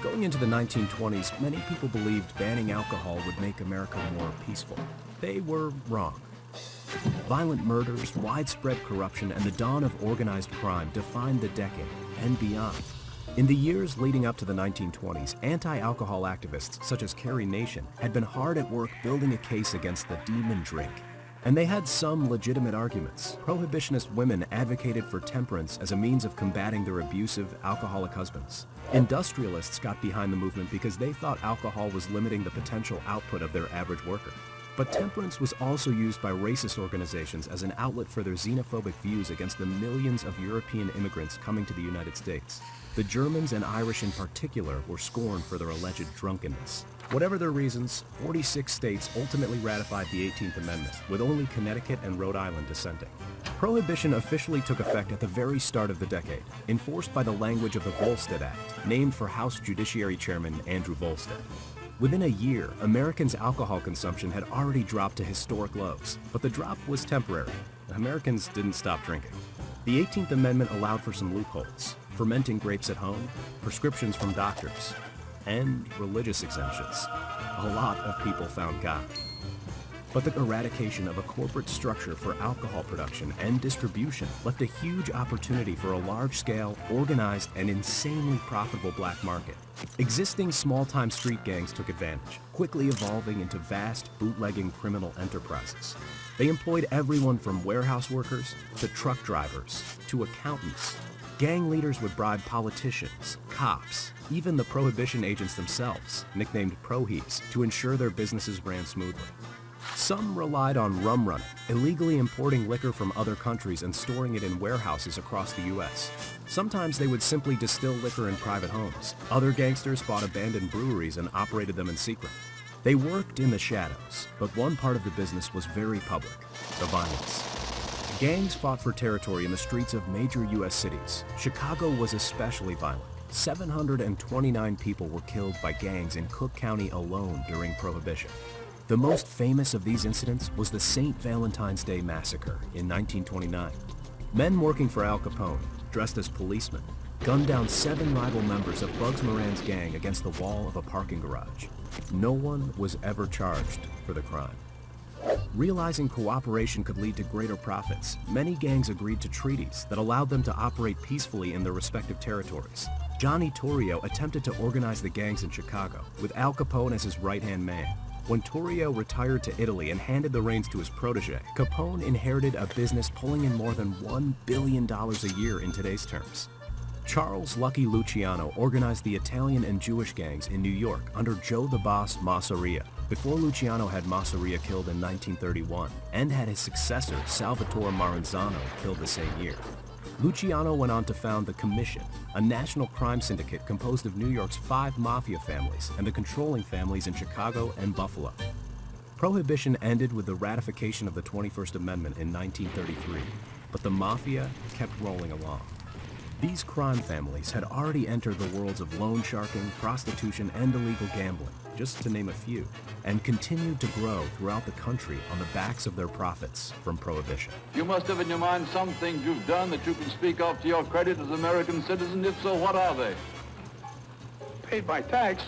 Going into the 1920s, many people believed banning alcohol would make America more peaceful. They were wrong. Violent murders, widespread corruption, and the dawn of organized crime defined the decade and beyond. In the years leading up to the 1920s, anti-alcohol activists such as Carrie Nation had been hard at work building a case against the demon drink. And they had some legitimate arguments. Prohibitionist women advocated for temperance as a means of combating their abusive, alcoholic husbands. Industrialists got behind the movement because they thought alcohol was limiting the potential output of their average worker. But temperance was also used by racist organizations as an outlet for their xenophobic views against the millions of European immigrants coming to the United States. The Germans and Irish in particular were scorned for their alleged drunkenness. Whatever their reasons, 46 states ultimately ratified the 18th Amendment, with only Connecticut and Rhode Island dissenting. Prohibition officially took effect at the very start of the decade, enforced by the language of the Volstead Act, named for House Judiciary Chairman Andrew Volstead. Within a year, Americans' alcohol consumption had already dropped to historic lows, but the drop was temporary. Americans didn't stop drinking. The 18th Amendment allowed for some loopholes: fermenting grapes at home, prescriptions from doctors, and religious exemptions. A lot of people found God. But the eradication of a corporate structure for alcohol production and distribution left a huge opportunity for a large-scale, organized, and insanely profitable black market. Existing small-time street gangs took advantage, quickly evolving into vast, bootlegging criminal enterprises. They employed everyone from warehouse workers to truck drivers to accountants. Gang leaders would bribe politicians, cops, even the prohibition agents themselves, nicknamed prohis, to ensure their businesses ran smoothly. Some relied on rum running, illegally importing liquor from other countries and storing it in warehouses across the U.S. Sometimes they would simply distill liquor in private homes. Other gangsters bought abandoned breweries and operated them in secret. They worked in the shadows, but one part of the business was very public: the violence. Gangs fought for territory in the streets of major U.S. cities. Chicago was especially violent. 729 people were killed by gangs in Cook County alone during Prohibition. The most famous of these incidents was the St. Valentine's Day Massacre in 1929. Men working for Al Capone, dressed as policemen, gunned down 7 rival members of Bugs Moran's gang against the wall of a parking garage. No one was ever charged for the crime. Realizing cooperation could lead to greater profits, many gangs agreed to treaties that allowed them to operate peacefully in their respective territories. Johnny Torrio attempted to organize the gangs in Chicago, with Al Capone as his right-hand man. When Torrio retired to Italy and handed the reins to his protege, Capone inherited a business pulling in more than $1 billion a year in today's terms. Charles Lucky Luciano organized the Italian and Jewish gangs in New York under Joe the Boss Masseria, before Luciano had Masseria killed in 1931 and had his successor Salvatore Maranzano killed the same year. Luciano went on to found the Commission, a national crime syndicate composed of New York's 5 mafia families and the controlling families in Chicago and Buffalo. Prohibition ended with the ratification of the 21st Amendment in 1933, but the mafia kept rolling along. These crime families had already entered the worlds of loan sharking, prostitution, and illegal gambling, just to name a few, and continued to grow throughout the country on the backs of their profits from Prohibition. You must have in your mind some things you've done that you can speak of to your credit as American citizen. If so, what are they? Paid by tax.